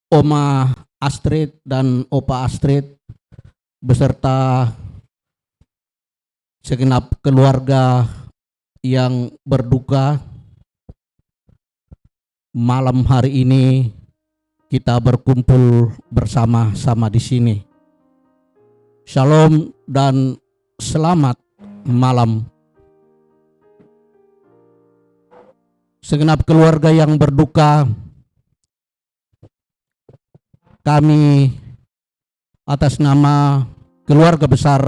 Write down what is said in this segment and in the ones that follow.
Oma Astrid dan Opa Astrid beserta segenap keluarga yang berduka. Malam hari ini kita berkumpul bersama-sama di sini. Shalom dan selamat malam. Segenap keluarga yang berduka, kami atas nama keluarga besar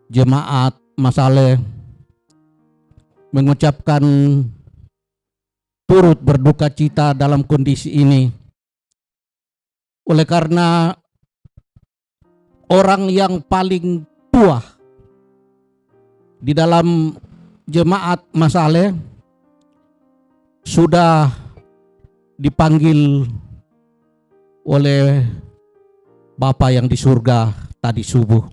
Jemaat Masaleh mengucapkan turut berduka cita dalam kondisi ini, oleh karena orang yang paling tua di dalam Jemaat Masaleh sudah dipanggil oleh Bapa yang di surga tadi subuh.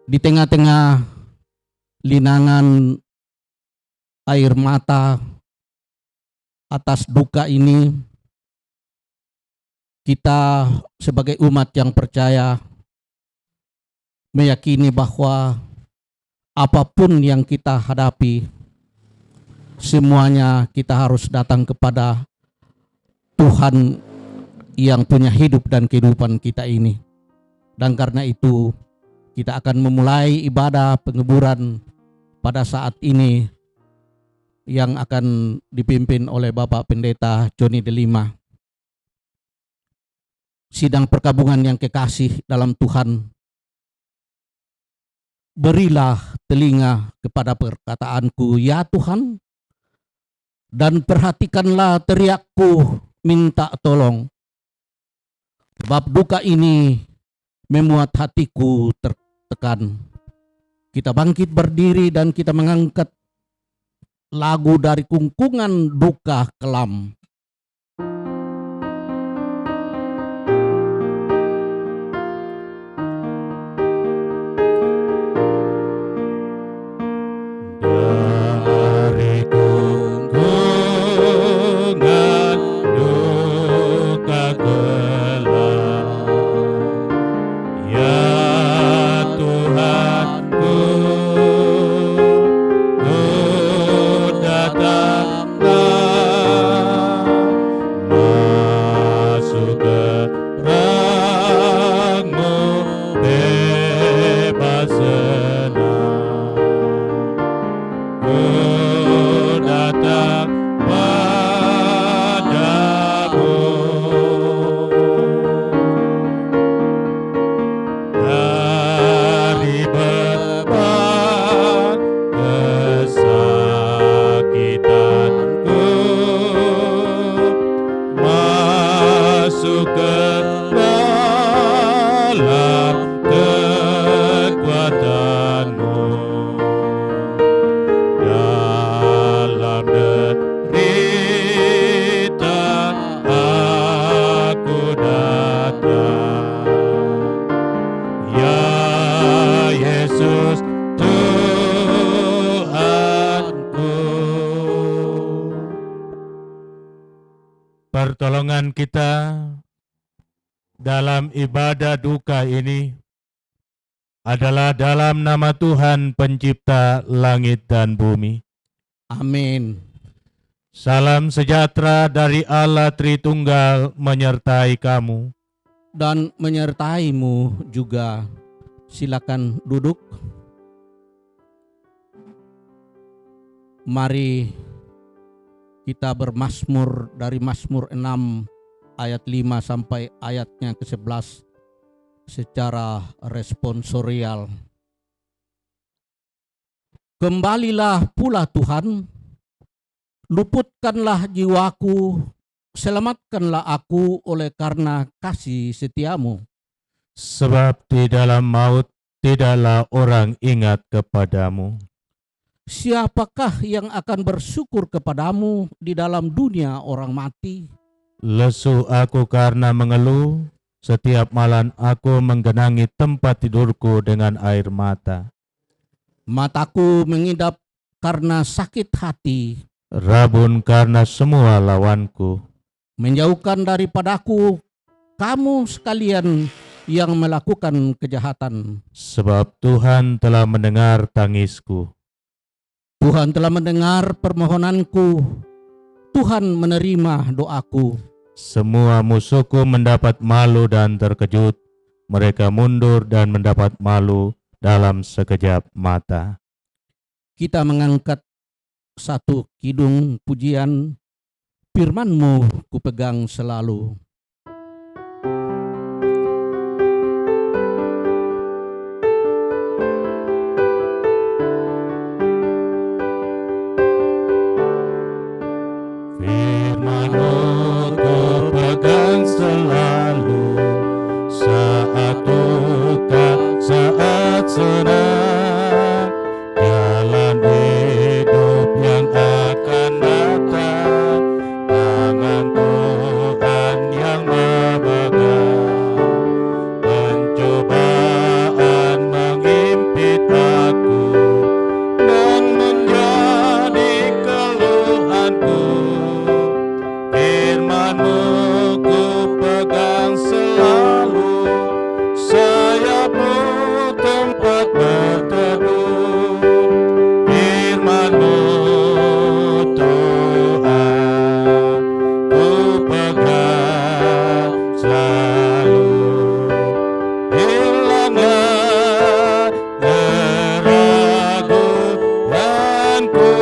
Di tengah-tengah linangan air mata atas duka ini, kita sebagai umat yang percaya meyakini bahwa apapun yang kita hadapi, semuanya kita harus datang kepada Tuhan yang punya hidup dan kehidupan kita ini. Dan karena itu kita akan memulai ibadah penguburan pada saat ini yang akan dipimpin oleh Bapak Pendeta Joni Delima. Sidang perkabungan yang kekasih dalam Tuhan, berilah telinga kepada perkataanku, ya Tuhan, dan perhatikanlah teriakku minta tolong. Sebab duka ini memuat hatiku tertekan. Kita bangkit berdiri dan kita mengangkat lagu dari kungkungan duka kelam. Dari kungkungan duka kelam, ya Tuhanku, ku datanglah, masuk ke terang-Mu bebas senang. Ku datang padamu, dari beban kesakitanku, masuk ke dalam kekuatan-Mu. Dalam derita aku datang, ya Yesus Tuhanku. Pertolongan kita dalam ibadah duka ini adalah dalam nama Tuhan Pencipta langit dan bumi. Amin. Salam sejahtera dari Allah Tritunggal menyertai kamu. Dan menyertaimu juga. Silakan duduk. Mari kita bermazmur dari Mazmur 6 ayat 5 sampai ayatnya ke-11 secara responsorial. Kembalilah pula Tuhan, luputkanlah jiwaku, selamatkanlah aku oleh karena kasih setia-Mu. Sebab di dalam maut tidaklah orang ingat kepadamu. Siapakah yang akan bersyukur kepadamu di dalam dunia orang mati? Lesu aku karena mengeluh, setiap malam aku menggenangi tempat tidurku dengan air mata. Mataku mengidap karena sakit hati, rabun karena semua lawanku. menjauhkan daripadaku kamu sekalian yang melakukan kejahatan. Sebab Tuhan telah mendengar tangisku. Tuhan telah mendengar permohonanku. Tuhan menerima doaku. Semua musuhku mendapat malu dan terkejut. Mereka mundur dan mendapat malu dalam sekejap mata. Kita mengangkat satu kidung pujian, firman-Mu kupegang selalu. Firman-Mu kupegang selalu, saat duka, saat senang, jalan hidup yang akan datang, tangan Tuhan yang memegang. Pencobaan mengimpit aku dan menjadi keluhanku. Firman-Mu ku pegang selalu, sayap-Mu tempat berteduh. Firman-Mu Tuhan ku pegang selalu. Hilanglah keraguanku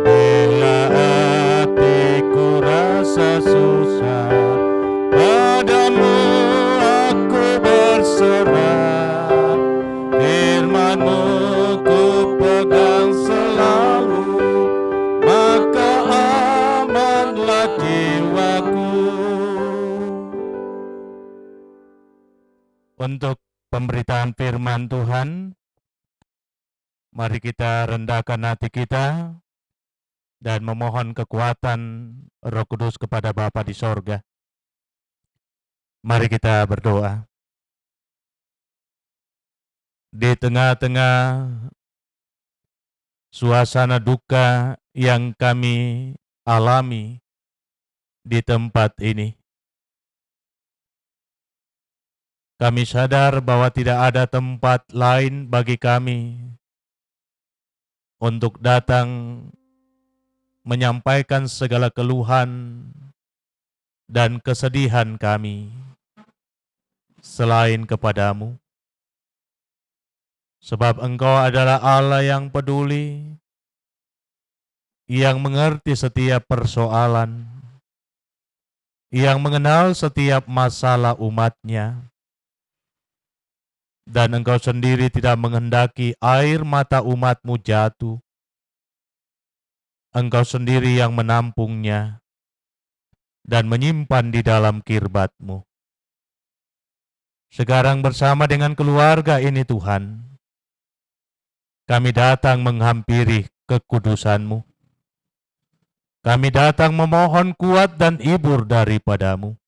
bila hatiku rasa susah, padamu aku berserah. Firman-Mu ku pegang selalu, maka amanlah jiwaku. Untuk pemberitaan firman Tuhan, mari kita rendahkan hati kita dan memohon kekuatan Roh Kudus kepada Bapa di sorga. Mari kita berdoa. Di tengah-tengah suasana duka yang kami alami di tempat ini, kami sadar bahwa tidak ada tempat lain bagi kami untuk datang menyampaikan segala keluhan dan kesedihan kami selain kepadamu. Sebab Engkau adalah Allah yang peduli, yang mengerti setiap persoalan, yang mengenal setiap masalah umat-Nya. Dan Engkau sendiri tidak menghendaki air mata umat-Mu jatuh. Engkau sendiri yang menampungnya dan menyimpan di dalam kirbat-Mu. Sekarang bersama dengan keluarga ini Tuhan, kami datang menghampiri kekudusan-Mu. Kami datang memohon kuat dan hibur daripada-Mu.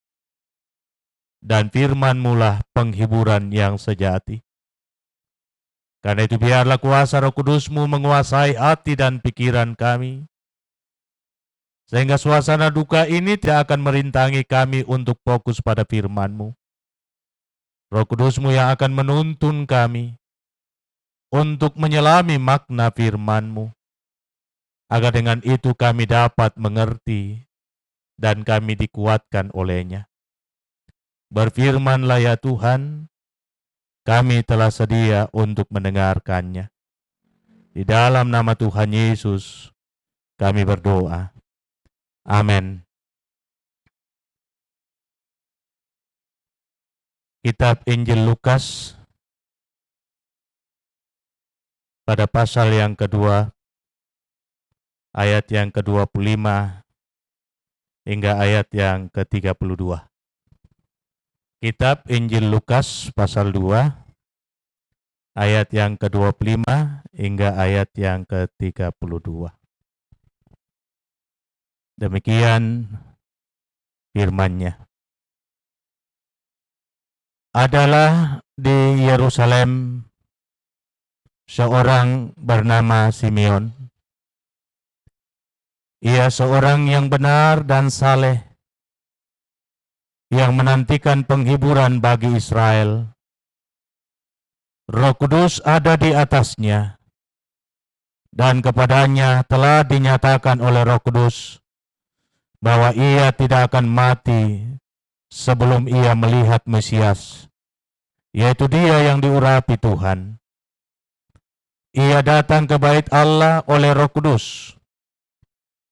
Dan firman-Mu lah penghiburan yang sejati. Karena itu biarlah kuasa Roh Kudus-Mu menguasai hati dan pikiran kami, sehingga suasana duka ini tidak akan merintangi kami untuk fokus pada firman-Mu. Roh Kudus-Mu yang akan menuntun kami untuk menyelami makna firman-Mu, agar dengan itu kami dapat mengerti dan kami dikuatkan olehnya. Berfirmanlah ya Tuhan, kami telah sedia untuk mendengarkannya. Di dalam nama Tuhan Yesus kami berdoa. Amin. Kitab Injil Lukas pada pasal yang kedua, ayat yang ke-25 hingga ayat yang ke-32. Kitab Injil Lukas pasal 2, ayat yang ke-25 hingga ayat yang ke-32. Demikian firman-Nya. Adalah di Yerusalem seorang bernama Simeon. Ia seorang yang benar dan saleh, yang menantikan penghiburan bagi Israel. Roh Kudus ada di atasnya, dan kepadanya telah dinyatakan oleh Roh Kudus bahwa ia tidak akan mati sebelum ia melihat Mesias, yaitu Dia yang diurapi Tuhan. Ia datang ke bait Allah oleh Roh Kudus.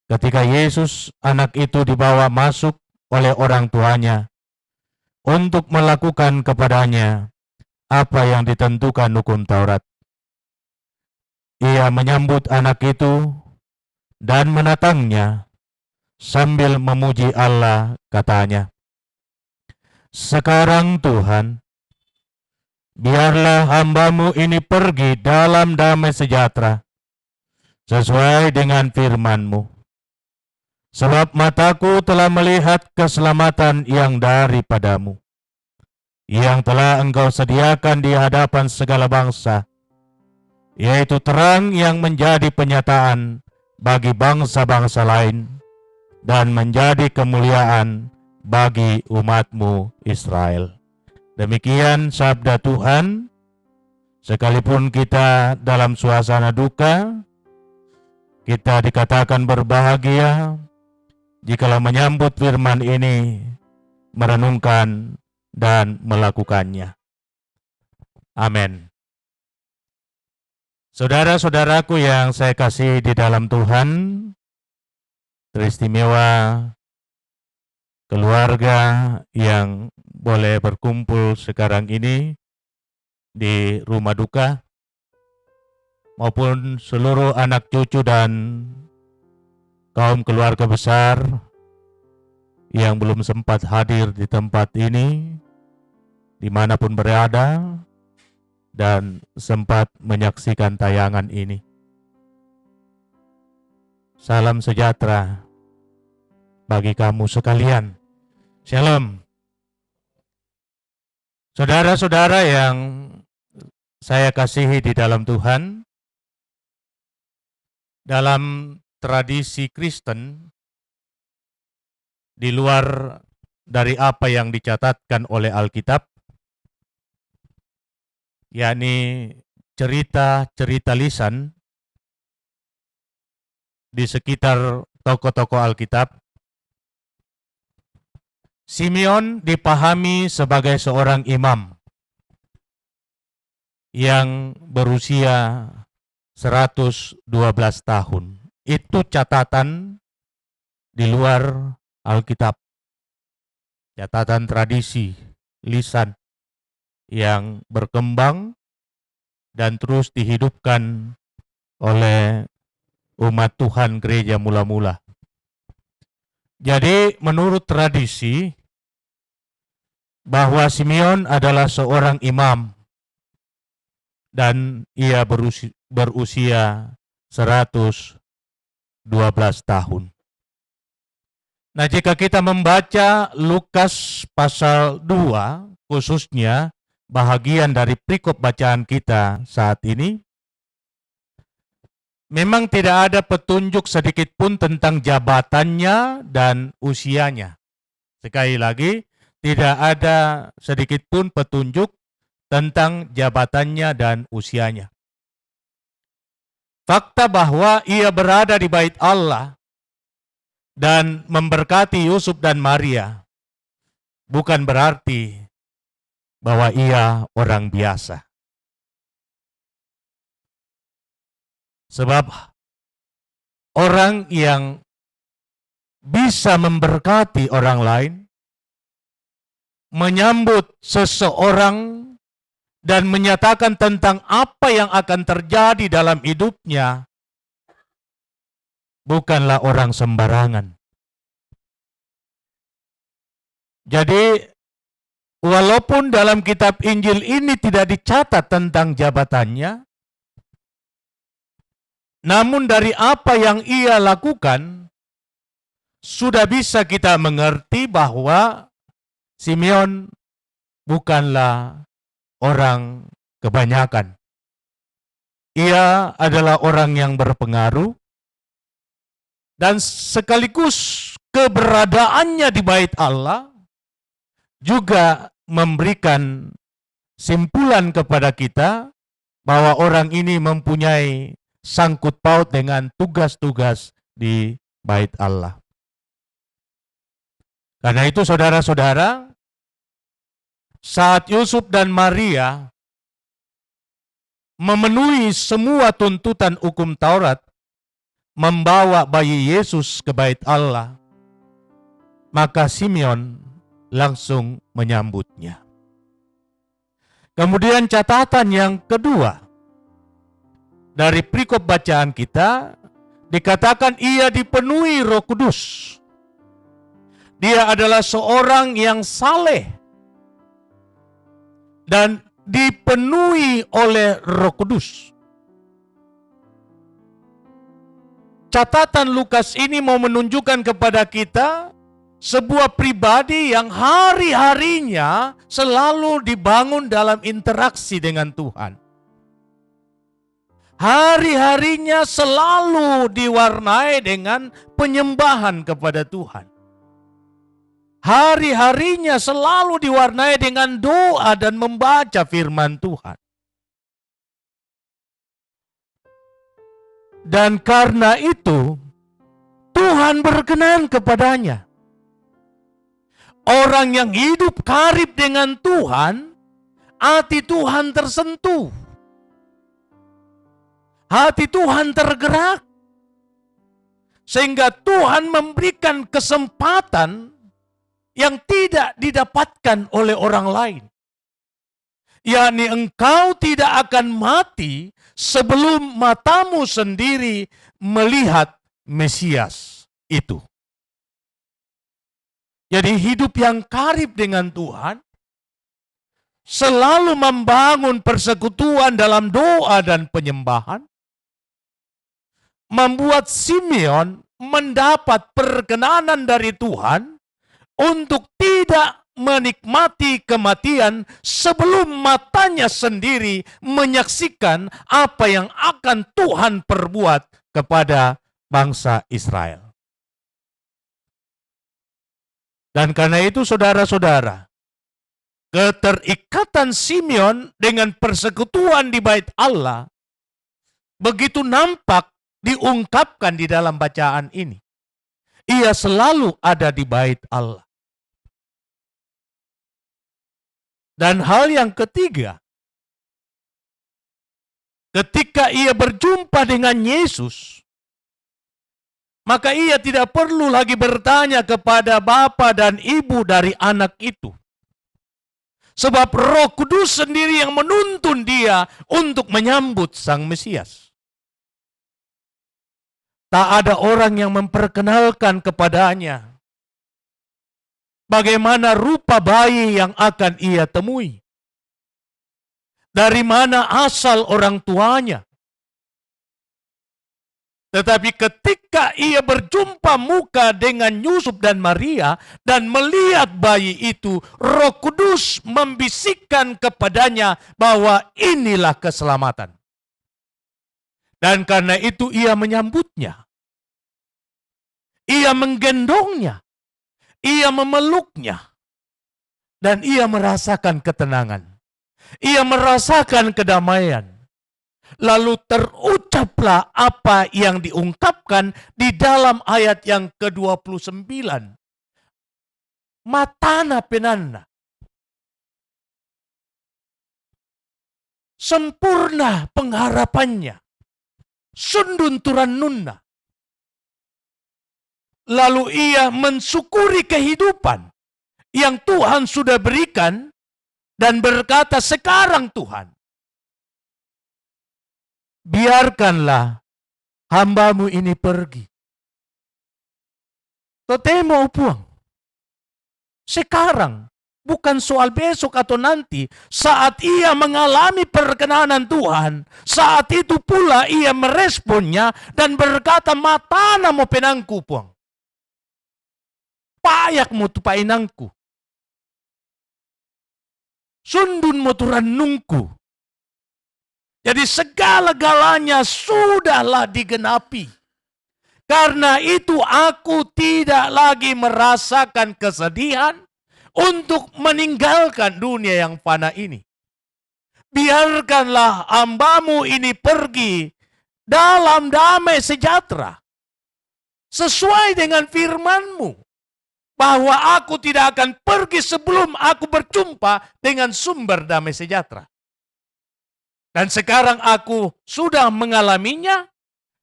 Ketika Yesus, anak itu, dibawa masuk oleh orang tuanya untuk melakukan kepadanya apa yang ditentukan hukum Taurat. Ia menyambut anak itu dan menatangnya sambil memuji Allah, katanya, "Sekarang Tuhan, biarlah hamba-Mu ini pergi dalam damai sejahtera, sesuai dengan firman-Mu. Sebab mataku telah melihat keselamatan yang daripada-Mu, yang telah Engkau sediakan di hadapan segala bangsa, yaitu terang yang menjadi penyataan bagi bangsa-bangsa lain dan menjadi kemuliaan bagi umat-Mu Israel." Demikian sabda Tuhan. Sekalipun kita dalam suasana duka, kita dikatakan berbahagia jikalau menyambut firman ini, merenungkan dan melakukannya. Amin. Saudara-saudaraku yang saya kasih di dalam Tuhan, teristimewa keluarga yang boleh berkumpul sekarang ini di rumah duka, maupun seluruh anak cucu dan kaum keluarga besar yang belum sempat hadir di tempat ini, dimanapun berada, dan sempat menyaksikan tayangan ini. Salam sejahtera bagi kamu sekalian. Shalom. Saudara-saudara yang saya kasihi di dalam Tuhan, dalam tradisi Kristen, di luar dari apa yang dicatatkan oleh Alkitab, yakni cerita-cerita lisan di sekitar tokoh-tokoh Alkitab, Simeon dipahami sebagai seorang imam yang berusia 112 tahun. Itu catatan di luar Alkitab. Catatan tradisi lisan yang berkembang dan terus dihidupkan oleh umat Tuhan gereja mula-mula. Jadi menurut tradisi bahwa Simeon adalah seorang imam dan ia berusia 112 tahun. Nah, jika kita membaca Lukas pasal 2, khususnya bahagian dari perikop bacaan kita saat ini, memang tidak ada petunjuk sedikit pun tentang jabatannya dan usianya. Sekali lagi, tidak ada sedikit pun petunjuk tentang jabatannya dan usianya. Fakta bahwa ia berada di bait Allah dan memberkati Yusuf dan Maria bukan berarti bahwa ia orang biasa. Sebab orang yang bisa memberkati orang lain, menyambut seseorang dan menyatakan tentang apa yang akan terjadi dalam hidupnya, bukanlah orang sembarangan. Jadi, walaupun dalam kitab Injil ini tidak dicatat tentang jabatannya, namun dari apa yang ia lakukan, sudah bisa kita mengerti bahwa Simeon bukanlah orang kebanyakan. Ia adalah orang yang berpengaruh, dan sekaligus keberadaannya di bait Allah juga memberikan simpulan kepada kita bahwa orang ini mempunyai sangkut paut dengan tugas-tugas di bait Allah. Karena itu saudara-saudara, saat Yusuf dan Maria memenuhi semua tuntutan hukum Taurat, membawa bayi Yesus ke bait Allah, maka Simeon langsung menyambutnya. Kemudian catatan yang kedua, dari perikop bacaan kita, dikatakan ia dipenuhi Roh Kudus. Dia adalah seorang yang saleh dan dipenuhi oleh Roh Kudus. Catatan Lukas ini mau menunjukkan kepada kita sebuah pribadi yang hari-harinya selalu dibangun dalam interaksi dengan Tuhan. Hari-harinya selalu diwarnai dengan penyembahan kepada Tuhan. Hari-harinya selalu diwarnai dengan doa dan membaca firman Tuhan. Dan karena itu, Tuhan berkenan kepadanya. Orang yang hidup karib dengan Tuhan, hati Tuhan tersentuh. Hati Tuhan tergerak. Sehingga Tuhan memberikan kesempatan yang tidak didapatkan oleh orang lain. Yakni engkau tidak akan mati sebelum matamu sendiri melihat Mesias itu. Jadi hidup yang karib dengan Tuhan selalu membangun persekutuan dalam doa dan penyembahan, membuat Simeon mendapat perkenanan dari Tuhan untuk tidak menikmati kematian sebelum matanya sendiri menyaksikan apa yang akan Tuhan perbuat kepada bangsa Israel. Dan karena itu saudara-saudara, keterikatan Simeon dengan persekutuan di bait Allah begitu nampak diungkapkan di dalam bacaan ini. Ia selalu ada di bait Allah. Dan hal yang ketiga, ketika ia berjumpa dengan Yesus, maka ia tidak perlu lagi bertanya kepada bapa dan ibu dari anak itu. Sebab Roh Kudus sendiri yang menuntun dia untuk menyambut Sang Mesias. Tak ada orang yang memperkenalkan kepadanya bagaimana rupa bayi yang akan ia temui. Dari mana asal orang tuanya. Tetapi ketika ia berjumpa muka dengan Yusuf dan Maria dan melihat bayi itu, Roh Kudus membisikkan kepadanya bahwa inilah keselamatan. Dan karena itu ia menyambutnya. Ia menggendongnya. Ia memeluknya. Dan ia merasakan ketenangan. Ia merasakan kedamaian. Lalu terucaplah apa yang diungkapkan di dalam ayat yang ke-29. Matana penanna. Sempurna pengharapannya. Sundun turannunna. Lalu ia mensyukuri kehidupan yang Tuhan sudah berikan dan berkata, sekarang Tuhan, biarkanlah hambamu ini pergi. Totemo upuang. Sekarang, bukan soal besok atau nanti, saat ia mengalami perkenanan Tuhan, saat itu pula ia meresponnya dan berkata, matana mo penangku puang. Payak mo tu painangku. Sundun mo tu rannungku. Jadi segala-galanya sudahlah digenapi. Karena itu aku tidak lagi merasakan kesedihan untuk meninggalkan dunia yang fana ini. Biarkanlah hamba-Mu ini pergi dalam damai sejahtera. Sesuai dengan firman-Mu, bahwa aku tidak akan pergi sebelum aku berjumpa dengan sumber damai sejahtera. Dan sekarang aku sudah mengalaminya,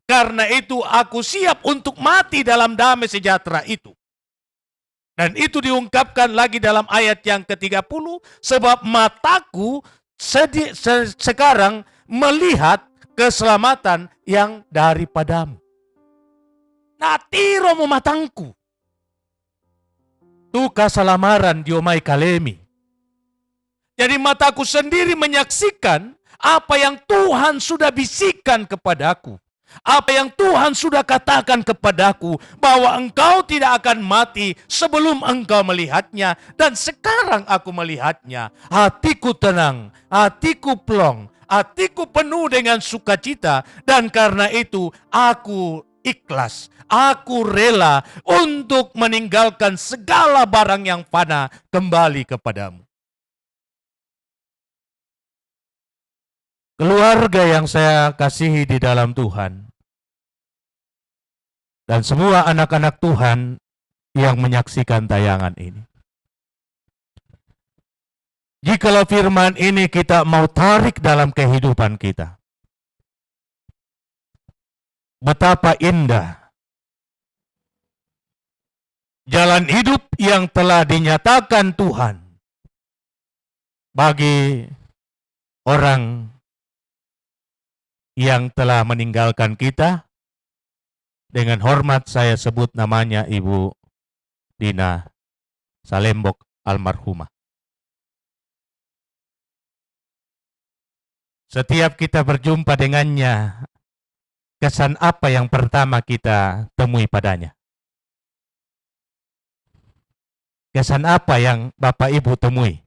karena itu aku siap untuk mati dalam damai sejahtera itu. Dan itu diungkapkan lagi dalam ayat yang ke-30, sebab mataku sekarang melihat keselamatan yang daripadamu. Natiro mo matangku. Tu kasalamaran diomai kalemi. Jadi mataku sendiri menyaksikan apa yang Tuhan sudah bisikan kepadaku. Apa yang Tuhan sudah katakan kepadaku, bahwa engkau tidak akan mati sebelum engkau melihatnya. Dan sekarang aku melihatnya. Hatiku tenang, hatiku plong, hatiku penuh dengan sukacita. Dan karena itu aku ikhlas, aku rela untuk meninggalkan segala barang yang fana kembali kepadamu. Keluarga yang saya kasihi di dalam Tuhan, dan semua anak-anak Tuhan yang menyaksikan tayangan ini. Jikalau firman ini kita mau tarik dalam kehidupan kita, betapa indah jalan hidup yang telah dinyatakan Tuhan bagi orang yang telah meninggalkan kita. Dengan hormat saya sebut namanya Ibu Dina Salembok almarhumah. Setiap kita berjumpa dengannya, kesan apa yang pertama kita temui padanya? Kesan apa yang Bapak Ibu temui?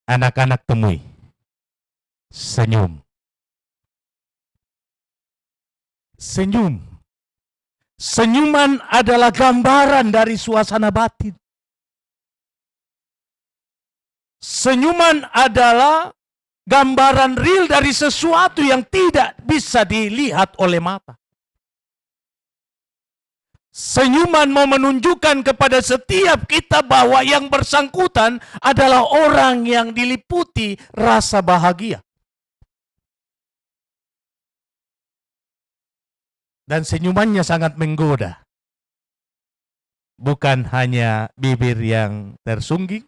Anak-anak temui? Senyum. Senyum. Senyuman adalah gambaran dari suasana batin. Senyuman adalah gambaran real dari sesuatu yang tidak bisa dilihat oleh mata. Senyuman mau menunjukkan kepada setiap kita bahwa yang bersangkutan adalah orang yang diliputi rasa bahagia. Dan senyumannya sangat menggoda. Bukan hanya bibir yang tersungging,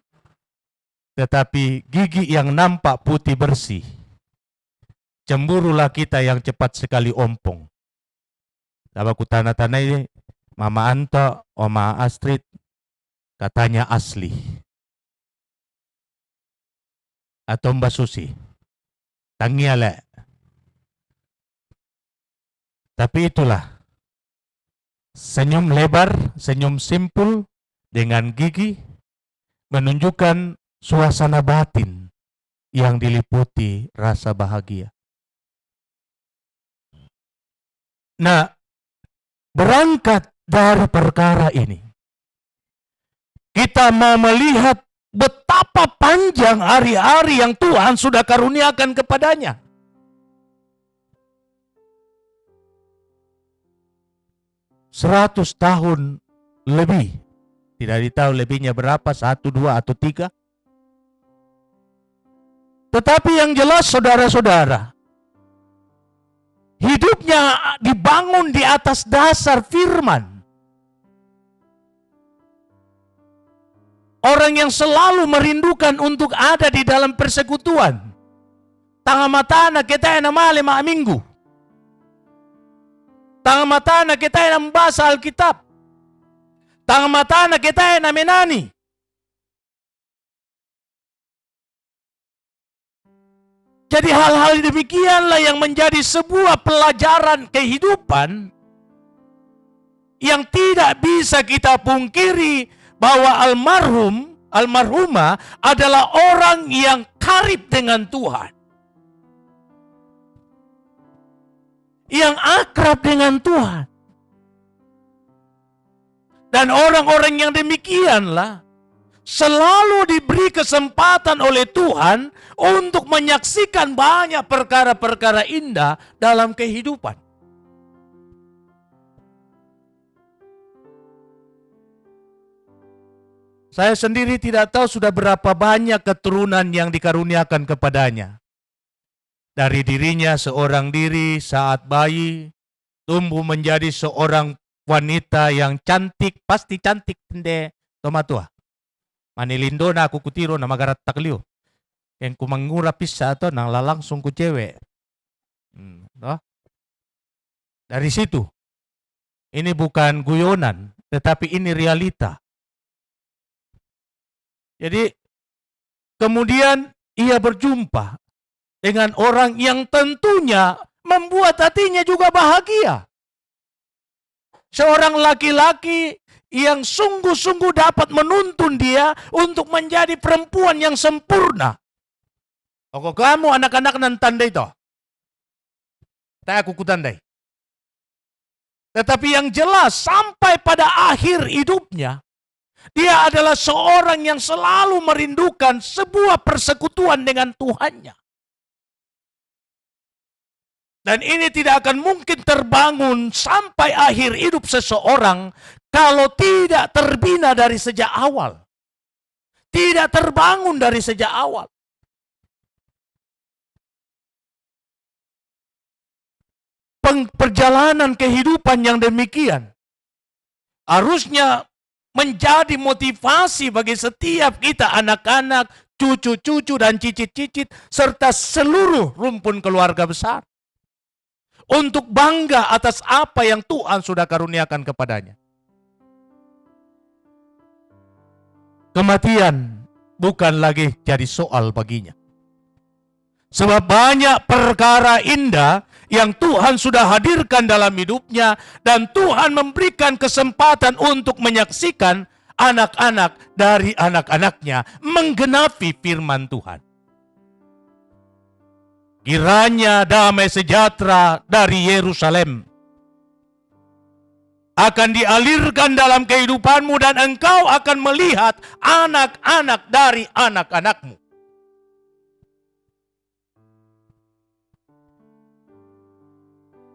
tetapi gigi yang nampak putih bersih. Cemburulah kita yang cepat sekali ompong. Coba ku tanda-tandai Mama Anto, Oma Astrid, katanya asli. Atau Mbak Susi, tangiale. Tapi itulah, senyum lebar, senyum simpul dengan gigi menunjukkan suasana batin yang diliputi rasa bahagia. Nah, berangkat dari perkara ini, kita mau melihat betapa panjang hari-hari yang Tuhan sudah karuniakan kepadanya. 100 tahun lebih. Tidak ditahu lebihnya berapa, 1, 2, atau 3. Tetapi yang jelas saudara-saudara, hidupnya dibangun di atas dasar firman. Orang yang selalu merindukan untuk ada di dalam persekutuan. Tanga mata na kita na mali minggu. Tanga mata na kita na membasa Alkitab. Tanga mata na kita na menani. Jadi hal-hal demikianlah yang menjadi sebuah pelajaran kehidupan yang tidak bisa kita pungkiri bahwa almarhumah adalah orang yang karib dengan Tuhan. Yang akrab dengan Tuhan. Dan orang-orang yang demikianlah selalu diberi kesempatan oleh Tuhan untuk menyaksikan banyak perkara-perkara indah dalam kehidupan. Saya sendiri tidak tahu sudah berapa banyak keturunan yang dikaruniakan kepadanya. Dari dirinya seorang diri saat bayi, tumbuh menjadi seorang wanita yang cantik, pasti cantik tende tomatua. Manilindo na aku kutiro na magarat takliw. Yang kumangura pisa to nang lalangsung ku cewek. Dari situ, ini bukan guyonan, tetapi ini realita. Jadi kemudian ia berjumpa dengan orang yang tentunya membuat hatinya juga bahagia. Seorang laki-laki yang sungguh-sungguh dapat menuntun dia untuk menjadi perempuan yang sempurna. Oke, kamu anak-anak nan tandai to. Tak aku kutandai. Tetapi yang jelas sampai pada akhir hidupnya, dia adalah seorang yang selalu merindukan sebuah persekutuan dengan Tuhannya. Dan ini tidak akan mungkin terbangun sampai akhir hidup seseorang kalau tidak terbina dari sejak awal. Tidak terbangun dari sejak awal. Perjalanan kehidupan yang demikian harusnya menjadi motivasi bagi setiap kita anak-anak, cucu-cucu dan cicit-cicit serta seluruh rumpun keluarga besar untuk bangga atas apa yang Tuhan sudah karuniakan kepadanya. Kematian bukan lagi jadi soal baginya. Sebab banyak perkara indah yang Tuhan sudah hadirkan dalam hidupnya dan Tuhan memberikan kesempatan untuk menyaksikan anak-anak dari anak-anaknya menggenapi firman Tuhan. Kiranya damai sejahtera dari Yerusalem akan dialirkan dalam kehidupanmu dan engkau akan melihat anak-anak dari anak-anakmu.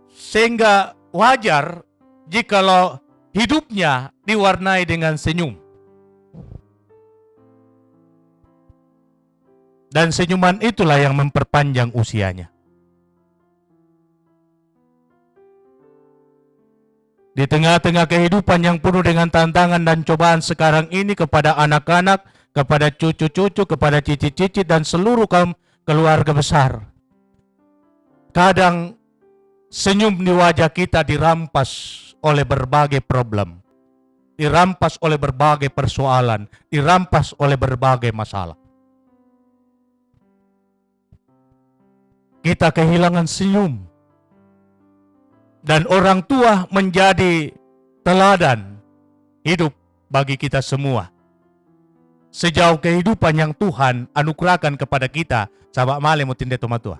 Sehingga wajar jikalau hidupnya diwarnai dengan senyum. Dan senyuman itulah yang memperpanjang usianya. Di tengah-tengah kehidupan yang penuh dengan tantangan dan cobaan sekarang ini kepada anak-anak, kepada cucu-cucu, kepada cicit-cicit dan seluruh kaum keluarga besar. Kadang senyum di wajah kita dirampas oleh berbagai problem, dirampas oleh berbagai persoalan, dirampas oleh berbagai masalah. Kita kehilangan senyum. Dan orang tua menjadi teladan hidup bagi kita semua. Sejauh kehidupan yang Tuhan anugerahkan kepada kita, sabak male mo tinde tomatua.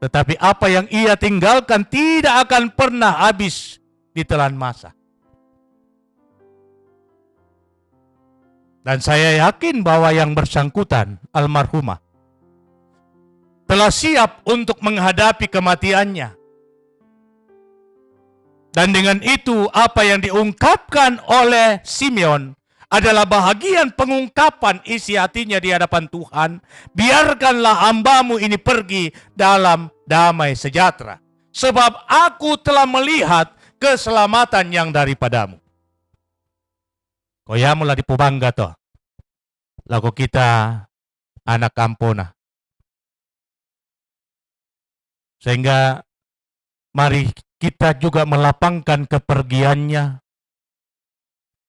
Tetapi apa yang ia tinggalkan tidak akan pernah habis ditelan masa. Dan saya yakin bahwa yang bersangkutan, almarhumah, telah siap untuk menghadapi kematiannya. Dan dengan itu apa yang diungkapkan oleh Simeon adalah bahagian pengungkapan isi hatinya di hadapan Tuhan. Biarkanlah hambamu ini pergi dalam damai sejahtera. Sebab aku telah melihat keselamatan yang daripadamu. Kaya mula dipubangga to. Lagu kita anak kampona. Sehingga mari kita juga melapangkan kepergiannya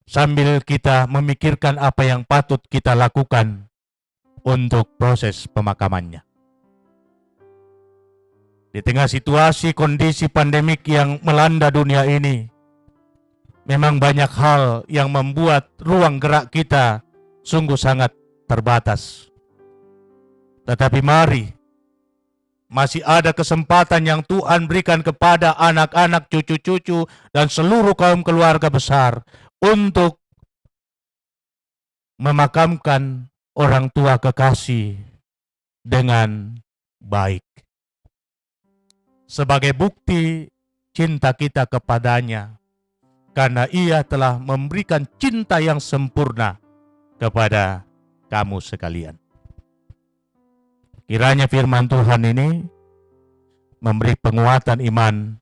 sambil kita memikirkan apa yang patut kita lakukan untuk proses pemakamannya. Di tengah situasi kondisi pandemik yang melanda dunia ini, memang banyak hal yang membuat ruang gerak kita sungguh sangat terbatas. Tetapi mari Masih ada kesempatan yang Tuhan berikan kepada anak-anak, cucu-cucu, dan seluruh kaum keluarga besar untuk memakamkan orang tua kekasih dengan baik. Sebagai bukti cinta kita kepadanya, karena ia telah memberikan cinta yang sempurna kepada kamu sekalian. Kiranya firman Tuhan ini memberi penguatan iman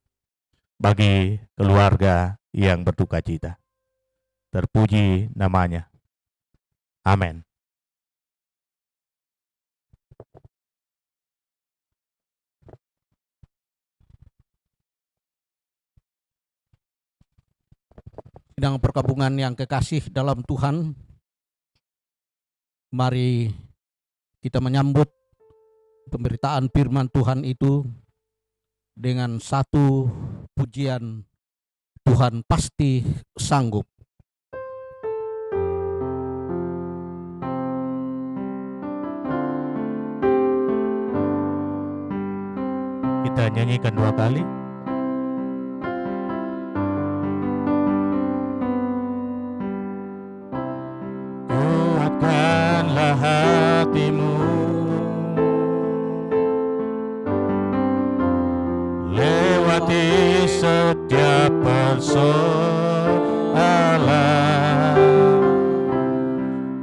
bagi keluarga yang berduka cita. Terpuji namanya. Amin. Sidang perkabungan yang kekasih dalam Tuhan, mari kita menyambut pemberitaan firman Tuhan itu dengan satu pujian, Tuhan pasti sanggup. Kita nyanyikan 2 kali. Kuatkanlah hatimu, lewati setiap persoalan.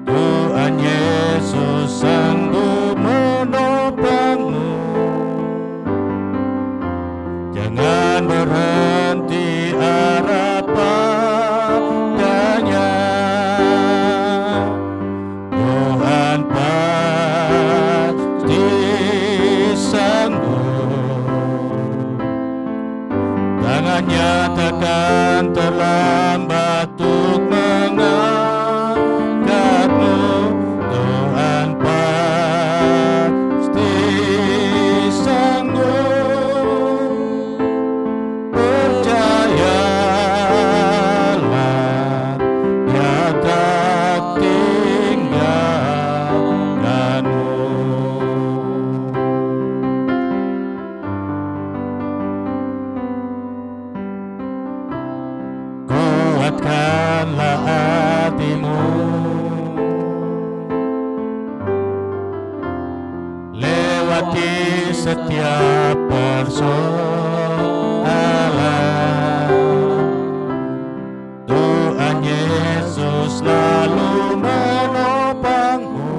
Tuhan Yesus sanggup menopangmu. Jangan berhenti harap padanya. Tuhan pasti sanggup. Tangannya takkan terlambat untuk mengangkatmu. Tuhan pasti sanggup. Percayalah, Dia tak tinggalkanmu. Kuatkanlah hatimu, lewati setiap persoalan. Tuhan Yesus selalu menopangmu.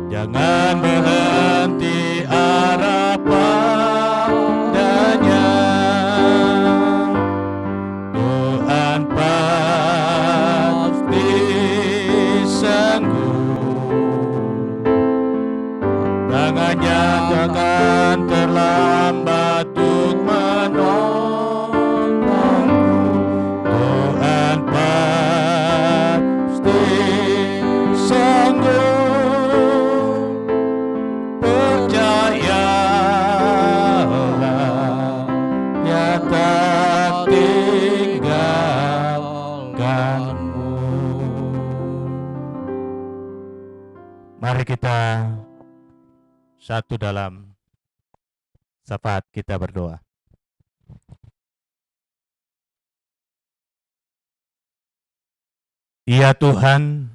Jangan berhenti harap padanya. Tuhan pasti sanggup. Tangannya takkan terlambat untuk menolongmu. Tuhan pasti sanggup. Percayalah, Dia tak tinggalkanmu. Mari kita satu dalam syafaat kita berdoa. Ya Tuhan,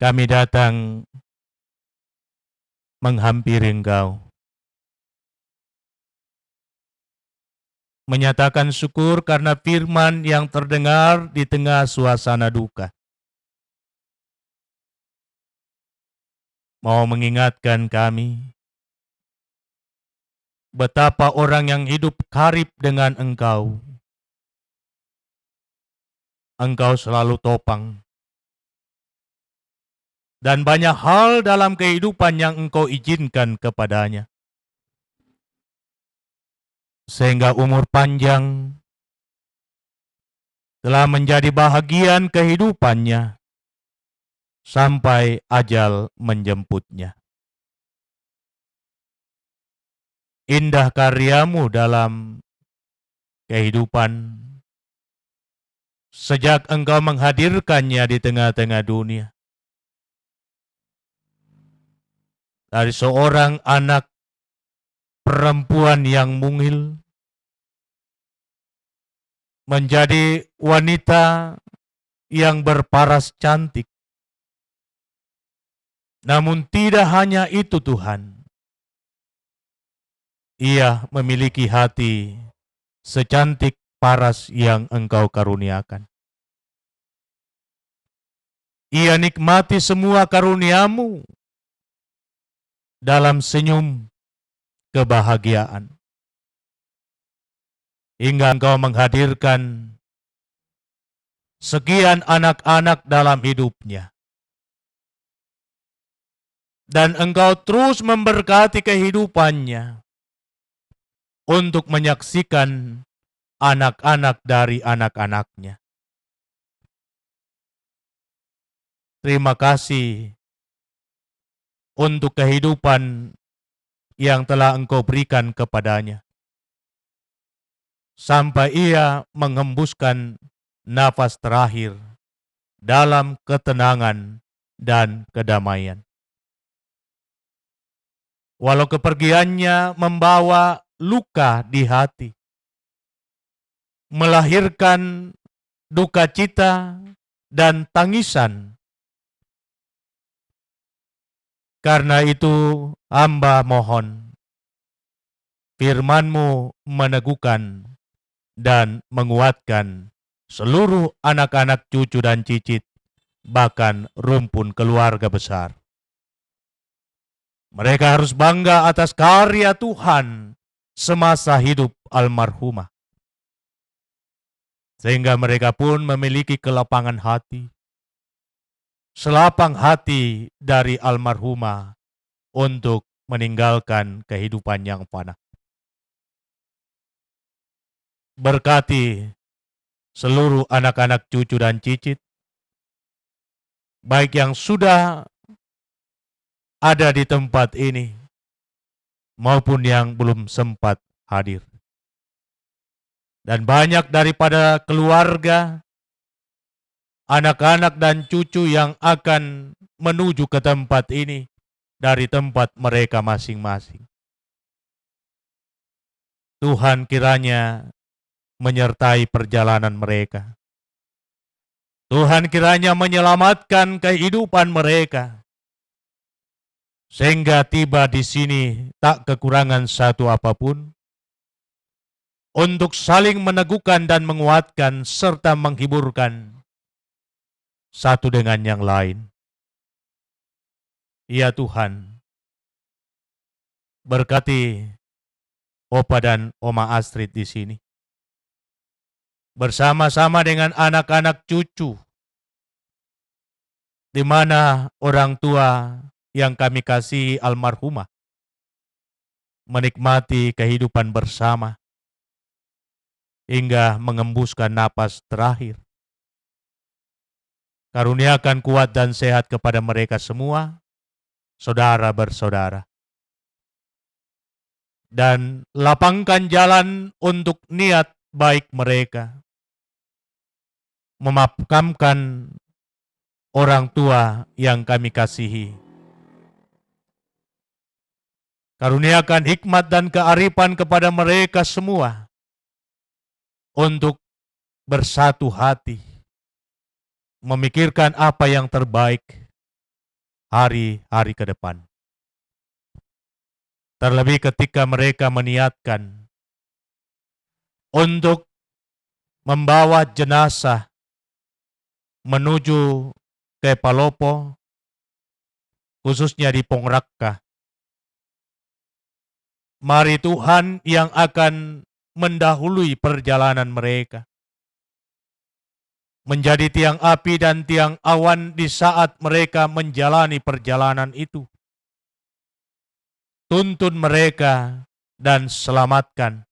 kami datang menghampiri Engkau, menyatakan syukur karena firman yang terdengar di tengah suasana duka. Mau mengingatkan kami betapa orang yang hidup karib dengan Engkau, Engkau selalu topang. Dan banyak hal dalam kehidupan yang Engkau izinkan kepadanya. Sehingga umur panjang telah menjadi bahagian kehidupannya sampai ajal menjemputnya. Indah karyamu dalam kehidupan sejak Engkau menghadirkannya di tengah-tengah dunia. dari seorang anak perempuan yang mungil menjadi wanita yang berparas cantik. Namun tidak hanya itu Tuhan, ia memiliki hati secantik paras yang Engkau karuniakan. Ia nikmati semua karunia-Mu dalam senyum kebahagiaan. Hingga Engkau menghadirkan sekian anak-anak dalam hidupnya. Dan Engkau terus memberkati kehidupannya untuk menyaksikan anak-anak dari anak-anaknya. Terima kasih untuk kehidupan yang telah Engkau berikan kepadanya. Sampai ia menghembuskan nafas terakhir dalam ketenangan dan kedamaian. Walau kepergiannya membawa luka di hati, melahirkan duka cita dan tangisan. Karena itu hamba mohon, firman-Mu meneguhkan dan menguatkan seluruh anak-anak cucu dan cicit, bahkan rumpun keluarga besar. Mereka harus bangga atas karya Tuhan semasa hidup almarhumah. Sehingga mereka pun memiliki kelapangan hati, selapang hati dari almarhumah untuk meninggalkan kehidupan yang fana. Berkati seluruh anak-anak cucu dan cicit, baik yang sudah ada di tempat ini maupun yang belum sempat hadir. Dan banyak daripada keluarga, anak-anak dan cucu yang akan menuju ke tempat ini dari tempat mereka masing-masing. Tuhan kiranya menyertai perjalanan mereka. Tuhan kiranya menyelamatkan kehidupan mereka, sehingga tiba di sini tak kekurangan satu apapun, untuk saling meneguhkan dan menguatkan serta menghiburkan satu dengan yang lain. Ya Tuhan, berkati Opa dan Oma Astrid di sini, bersama-sama dengan anak-anak cucu, di mana orang tua yang kami kasihi almarhumah menikmati kehidupan bersama hingga mengembuskan napas terakhir. Karuniakan kuat dan sehat kepada mereka semua, saudara bersaudara. Dan lapangkan jalan untuk niat baik mereka, memakamkan orang tua yang kami kasihi. Karuniakan hikmat dan kearifan kepada mereka semua untuk bersatu hati, memikirkan apa yang terbaik hari-hari ke depan. Terlebih ketika mereka meniatkan untuk membawa jenazah menuju ke Palopo, khususnya di Pongrakka. Mari Tuhan yang akan mendahului perjalanan mereka, menjadi tiang api dan tiang awan di saat mereka menjalani perjalanan itu. Tuntun mereka dan selamatkan,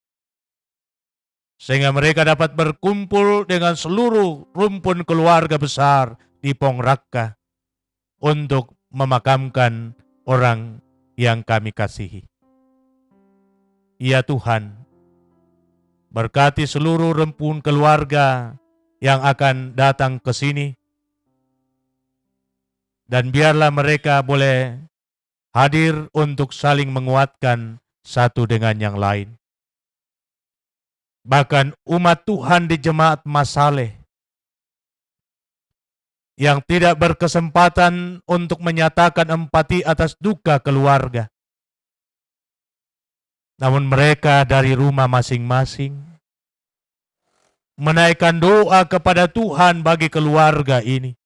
sehingga mereka dapat berkumpul dengan seluruh rumpun keluarga besar di Pongrakka untuk memakamkan orang yang kami kasihi. Ya Tuhan, berkati seluruh rumpun keluarga yang akan datang ke sini, dan biarlah mereka boleh hadir untuk saling menguatkan satu dengan yang lain. Bahkan umat Tuhan di Jemaat Masaleh yang tidak berkesempatan untuk menyatakan empati atas duka keluarga. Namun mereka dari rumah masing-masing menaikkan doa kepada Tuhan bagi keluarga ini.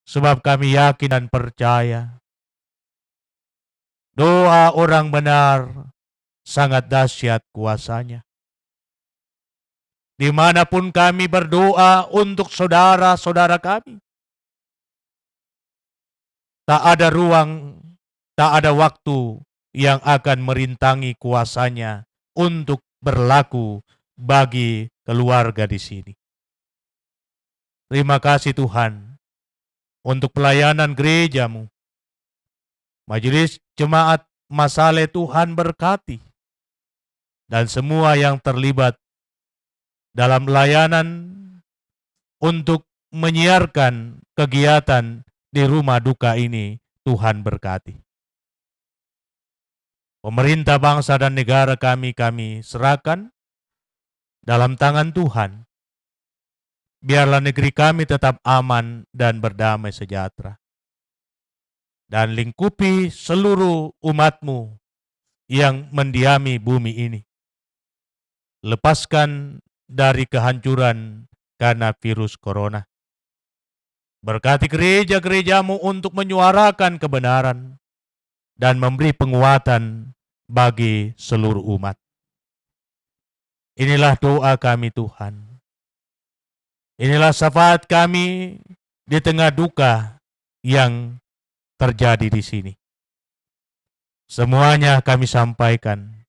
Sebab kami yakin dan percaya doa orang benar sangat dahsyat kuasanya. Dimanapun kami berdoa untuk saudara-saudara kami, tak ada ruang, tak ada waktu yang akan merintangi kuasanya untuk berlaku bagi keluarga di sini. Terima kasih Tuhan untuk pelayanan gerejamu. Majelis Jemaat Masaleh Tuhan berkati. Dan semua yang terlibat dalam layanan untuk menyiarkan kegiatan di rumah duka ini, Tuhan berkati. Pemerintah bangsa dan negara kami serahkan dalam tangan Tuhan. Biarlah negeri kami tetap aman dan berdamai sejahtera. Dan lingkupi seluruh umat-Mu yang mendiami bumi ini. Lepaskan dari kehancuran karena virus corona. Berkati gereja-gerejamu untuk menyuarakan kebenaran dan memberi penguatan bagi seluruh umat. Inilah doa kami Tuhan. Inilah syafaat kami di tengah duka yang terjadi di sini. Semuanya kami sampaikan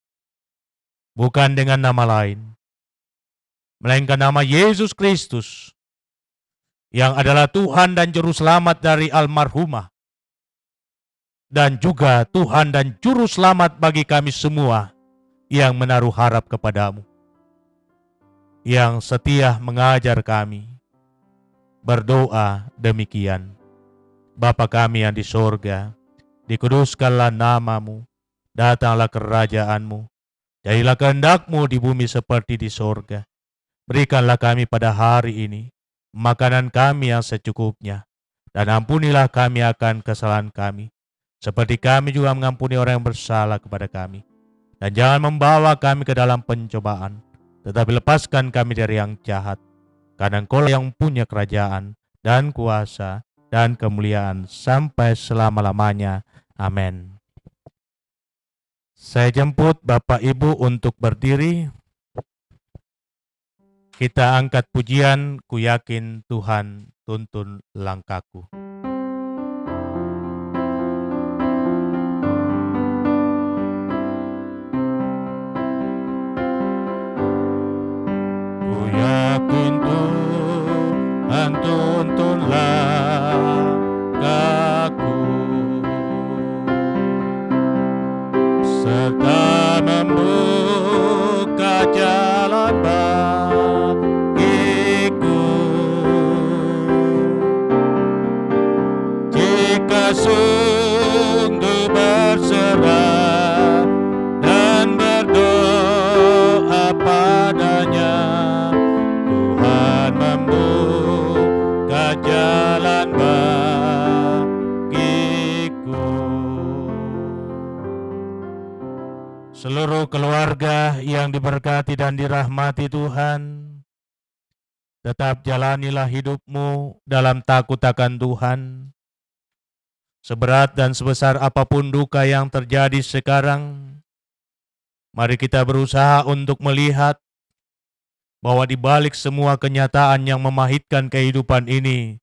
bukan dengan nama lain, melainkan nama Yesus Kristus yang adalah Tuhan dan Juru Selamat dari almarhumah, dan juga Tuhan dan Juru Selamat bagi kami semua yang menaruh harap kepadamu, yang setia mengajar kami berdoa demikian. Bapa kami yang di sorga, dikuduskanlah namamu, datanglah kerajaanmu, jadilah kehendak-Mu di bumi seperti di sorga. Berikanlah kami pada hari ini makanan kami yang secukupnya, dan ampunilah kami akan kesalahan kami, seperti kami juga mengampuni orang yang bersalah kepada kami. Dan jangan membawa kami ke dalam pencobaan, tetapi lepaskan kami dari yang jahat, karena Engkau yang punya kerajaan dan kuasa dan kemuliaan sampai selama-lamanya. Amin. Saya jemput Bapak Ibu untuk berdiri. Kita angkat pujian, ku yakin Tuhan tuntun langkahku. Ku yakin Tuhan tuntun langkahku, serta membuka jalan bagiku. Jika sungguh berserah dan berdoa padanya, Tuhan membuka jalan bagiku. Seluruh keluarga yang diberkati dan dirahmati Tuhan, tetap jalanilah hidupmu dalam takut akan Tuhan. Seberat dan sebesar apapun duka yang terjadi sekarang, mari kita berusaha untuk melihat bahwa di balik semua kenyataan yang memahitkan kehidupan ini,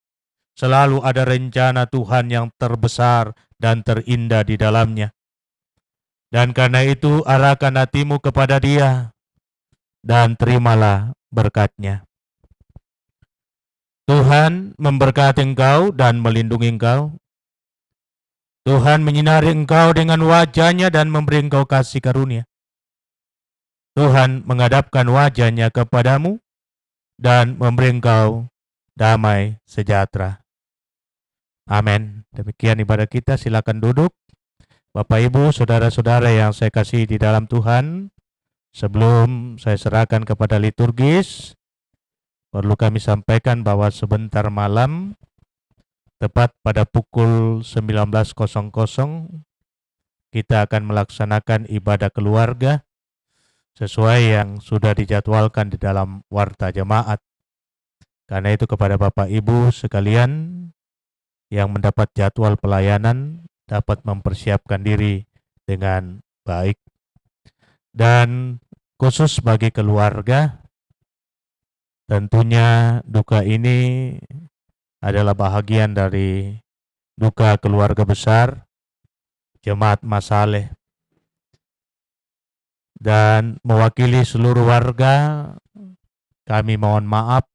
selalu ada rencana Tuhan yang terbesar dan terindah di dalamnya. Dan karena itu, arahkan hatimu kepada Dia dan terimalah berkat-Nya. Tuhan memberkati engkau dan melindungi engkau. Tuhan menyinari engkau dengan wajah-Nya dan memberi engkau kasih karunia. Tuhan menghadapkan wajah-Nya kepadamu dan memberi engkau damai sejahtera. Amin. Demikian ibadah kita, silakan duduk. Bapak Ibu, saudara-saudara yang saya kasihi di dalam Tuhan, sebelum saya serahkan kepada liturgis, perlu kami sampaikan bahwa sebentar malam, tepat pada pukul 19.00, kita akan melaksanakan ibadah keluarga sesuai yang sudah dijadwalkan di dalam warta jemaat. Karena itu kepada Bapak Ibu sekalian yang mendapat jadwal pelayanan dapat mempersiapkan diri dengan baik. Dan khusus bagi keluarga, tentunya duka ini adalah bahagian dari duka keluarga besar Jemaat Masaleh. Dan mewakili seluruh warga, kami mohon maaf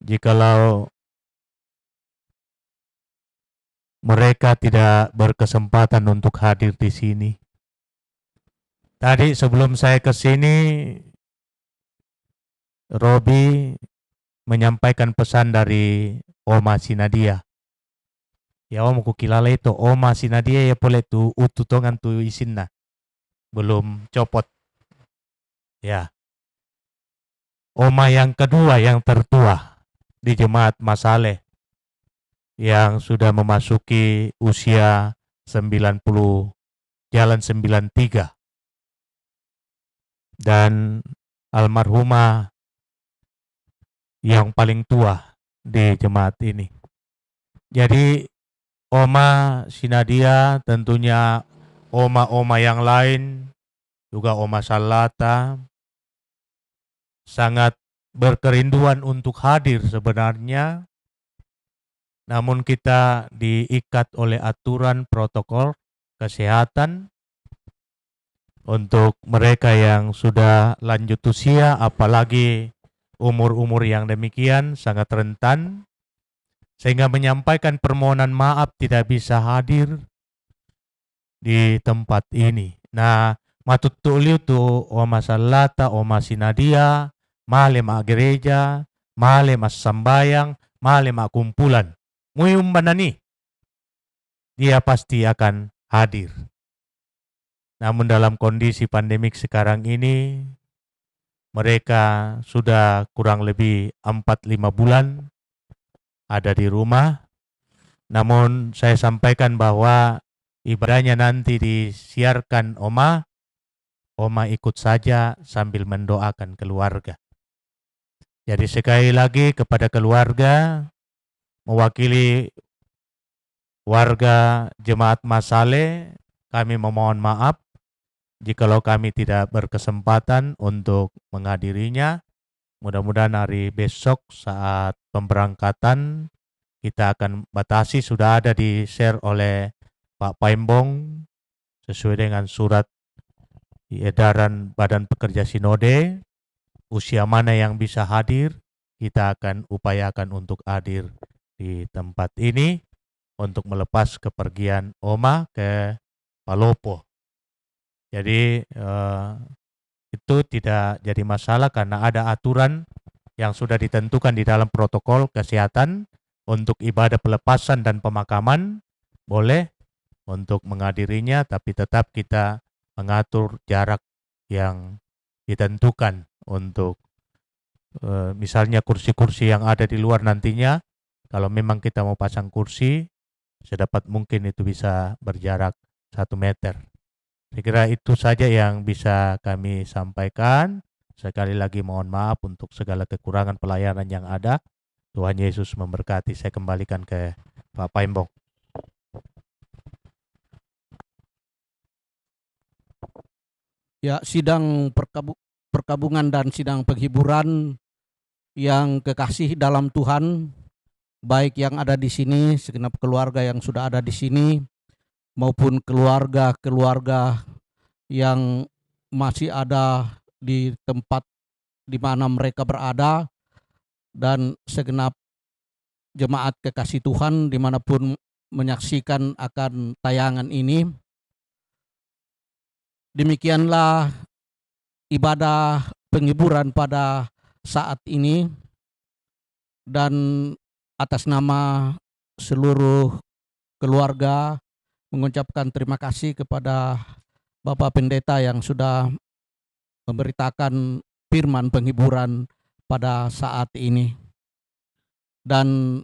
jikalau mereka tidak berkesempatan untuk hadir di sini. Tadi sebelum saya ke sini, Robi menyampaikan pesan dari Oma Sinadia. Ya Om kukilala itu Oma Sinadia ya boleh tu ututongan tu isinna. Belum copot. Ya. Oma yang kedua yang tertua di Jemaat Masaleh yang sudah memasuki usia 90, jalan 93. Dan almarhumah yang paling tua di jemaat ini. Jadi Oma Sinadia, tentunya oma-oma yang lain, juga Oma Salata, sangat berkerinduan untuk hadir sebenarnya, namun kita diikat oleh aturan protokol kesehatan. Untuk mereka yang sudah lanjut usia, apalagi umur-umur yang demikian sangat rentan, sehingga menyampaikan permohonan maaf tidak bisa hadir di tempat ini. Nah, matutuli tu Oma Salata, Oma Sinadia, male ma gereja, male ma sambayang, male ma kumpulan. Muyum banani, dia pasti akan hadir. Namun dalam kondisi pandemik sekarang ini, mereka sudah kurang lebih 4-5 bulan ada di rumah. Namun saya sampaikan bahwa ibadahnya nanti disiarkan Oma ikut saja sambil mendoakan keluarga. Jadi sekali lagi kepada keluarga, mewakili warga Jemaat Masaleh, kami memohon maaf jikalau kami tidak berkesempatan untuk menghadirinya. Mudah-mudahan hari besok saat pemberangkatan kita akan batasi, sudah ada di-share oleh Pak Paimbong sesuai dengan surat edaran Badan Pekerja Sinode, usia mana yang bisa hadir, kita akan upayakan untuk hadir di tempat ini untuk melepas kepergian Oma ke Palopo. Jadi itu tidak jadi masalah karena ada aturan yang sudah ditentukan di dalam protokol kesehatan. Untuk ibadah pelepasan dan pemakaman boleh untuk menghadirinya, tapi tetap kita mengatur jarak yang ditentukan untuk misalnya kursi-kursi yang ada di luar nantinya, kalau memang kita mau pasang kursi, sedapat mungkin itu bisa berjarak 1 meter. Saya kira itu saja yang bisa kami sampaikan. Sekali lagi mohon maaf untuk segala kekurangan pelayanan yang ada. Tuhan Yesus memberkati. Saya kembalikan ke Pak Paimbong. Ya, sidang perkabungan dan sidang penghiburan yang kekasih dalam Tuhan, baik yang ada di sini, segenap keluarga yang sudah ada di sini, maupun keluarga-keluarga yang masih ada di tempat di mana mereka berada, dan segenap jemaat kekasih Tuhan dimanapun menyaksikan akan tayangan ini. Demikianlah ibadah penghiburan pada saat ini, dan atas nama seluruh keluarga mengucapkan terima kasih kepada Bapak Pendeta yang sudah memberitakan firman penghiburan pada saat ini. Dan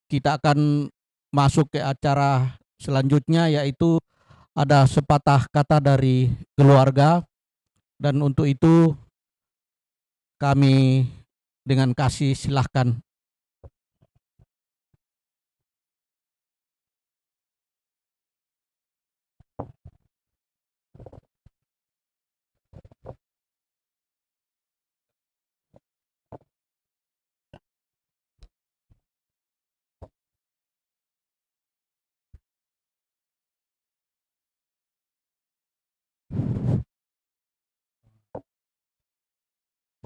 kita akan masuk ke acara selanjutnya, yaitu ada sepatah kata dari keluarga. Dan untuk itu kami dengan kasih silahkan.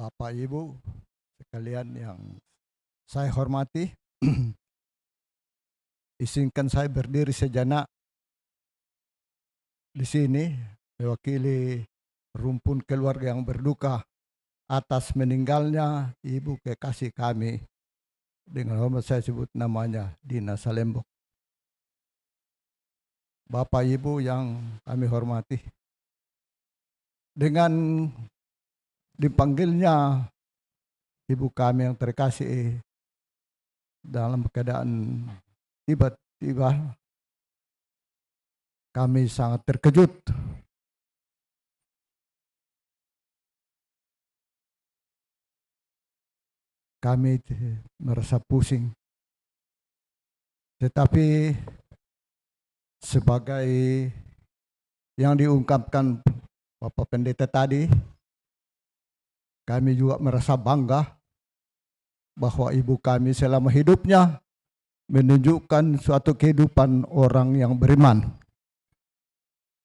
Bapak Ibu sekalian yang saya hormati, izinkan saya berdiri sejenak di sini mewakili rumpun keluarga yang berduka atas meninggalnya ibu kekasih kami, dengan hormat saya sebut namanya Dina Salembok. Bapak Ibu yang kami hormati, dengan dipanggilnya ibu kami yang terkasih dalam keadaan tiba-tiba, kami sangat terkejut. Kami merasa pusing. Tetapi sebagai yang diungkapkan Bapak Pendeta tadi, kami juga merasa bangga bahwa ibu kami selama hidupnya menunjukkan suatu kehidupan orang yang beriman.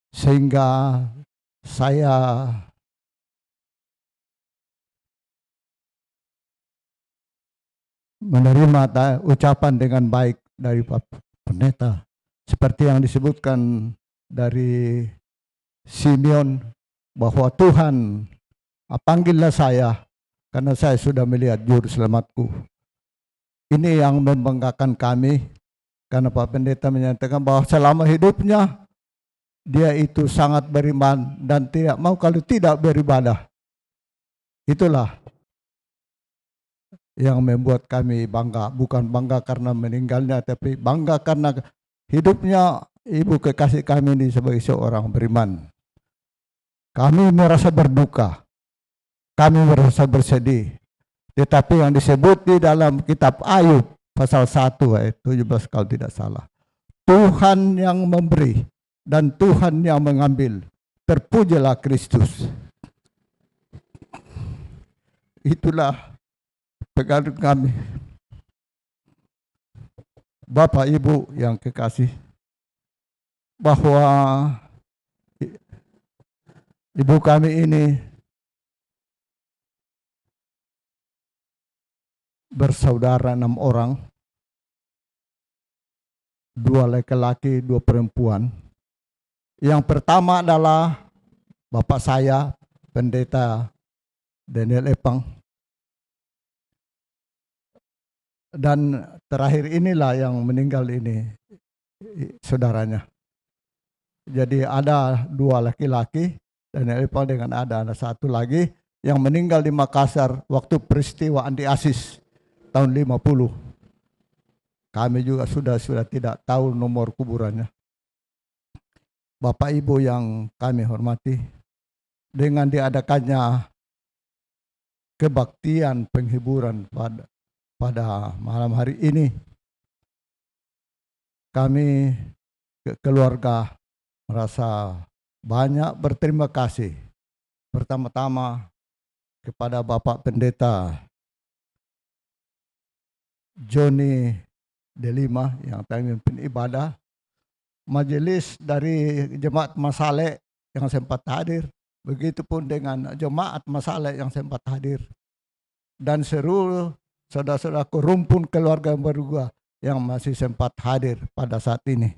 Sehingga saya menerima ucapan dengan baik dari Bapak Pendeta. Seperti yang disebutkan dari Simeon, bahwa Tuhan, panggillah saya karena saya sudah melihat juru selamatku. Ini yang membanggakan kami, karena Pak Pendeta menyatakan bahwa selama hidupnya dia itu sangat beriman dan tidak mau kalau tidak beribadah. Itulah yang membuat kami bangga, bukan bangga karena meninggalnya, tapi bangga karena hidupnya ibu kekasih kami ini sebagai seorang beriman. Kami merasa berduka, kami merasa bersedih. Tetapi yang disebut di dalam kitab Ayub pasal 1 ayat 17 kalau tidak salah, Tuhan yang memberi dan Tuhan yang mengambil, terpujilah Kristus. Itulah pegangan kami. Bapak Ibu yang kekasih, bahwa ibu kami ini bersaudara 6 orang, 2 laki-laki, 2 perempuan. Yang pertama adalah bapak saya, Pendeta Daniel Epang. Dan terakhir inilah yang meninggal ini, saudaranya. Jadi ada 2 laki-laki, Daniel Epang dengan ada 1 lagi yang meninggal di Makassar waktu peristiwa Andi Asis tahun 50. Kami juga sudah tidak tahu nomor kuburannya. Bapak Ibu yang kami hormati, dengan diadakannya kebaktian penghiburan pada malam hari ini, kami keluarga merasa banyak berterima kasih. Pertama-tama kepada Bapak Pendeta Joni Delima yang tadi memimpin ibadah, majelis dari Jemaat Masale yang sempat hadir, begitupun dengan Jemaat Masale yang sempat hadir, dan seluruh saudara-saudaraku rumpun keluarga yang berduka yang masih sempat hadir pada saat ini.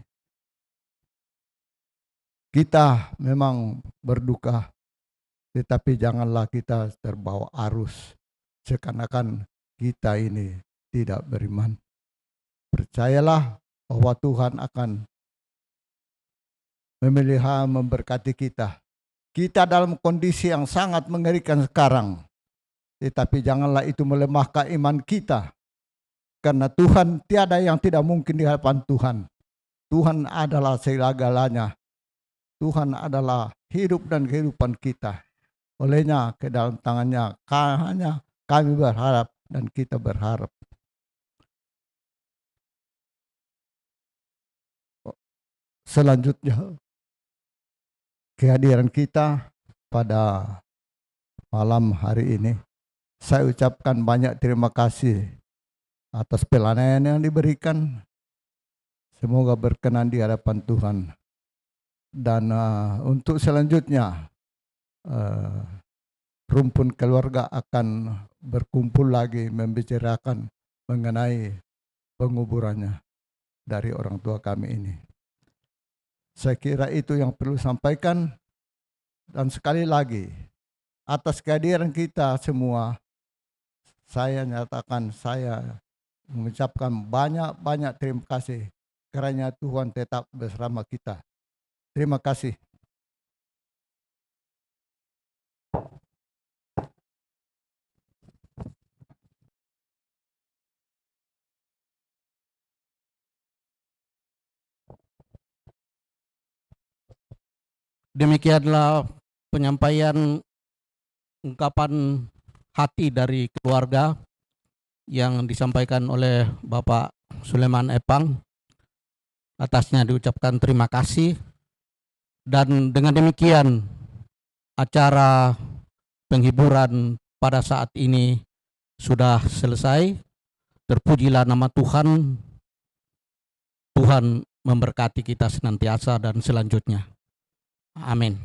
Kita memang berduka, tetapi janganlah kita terbawa arus seakan-akan kita ini tidak beriman. Percayalah bahwa Tuhan akan memelihara, memberkati kita. Kita dalam kondisi yang sangat mengerikan sekarang, tetapi janganlah itu melemahkan iman kita. Karena Tuhan tiada yang tidak mungkin di hadapan Tuhan. Tuhan adalah segala-galanya. Tuhan adalah hidup dan kehidupan kita. Olehnya ke dalam tangannya hanya kami berharap dan kita berharap. Selanjutnya, kehadiran kita pada malam hari ini, saya ucapkan banyak terima kasih atas pelayanan yang diberikan. Semoga berkenan di hadapan Tuhan. Dan untuk selanjutnya, rumpun keluarga akan berkumpul lagi membicarakan mengenai penguburannya dari orang tua kami ini. Saya kira itu yang perlu sampaikan. Dan sekali lagi, atas kehadiran kita semua, saya nyatakan, saya mengucapkan banyak-banyak terima kasih karena Tuhan tetap bersama kita. Terima kasih. Demikianlah penyampaian ungkapan hati dari keluarga yang disampaikan oleh Bapak Suleman Epang. Atasnya diucapkan terima kasih. Dan dengan demikian acara penghiburan pada saat ini sudah selesai. Terpujilah nama Tuhan. Tuhan memberkati kita senantiasa dan selanjutnya. Amin.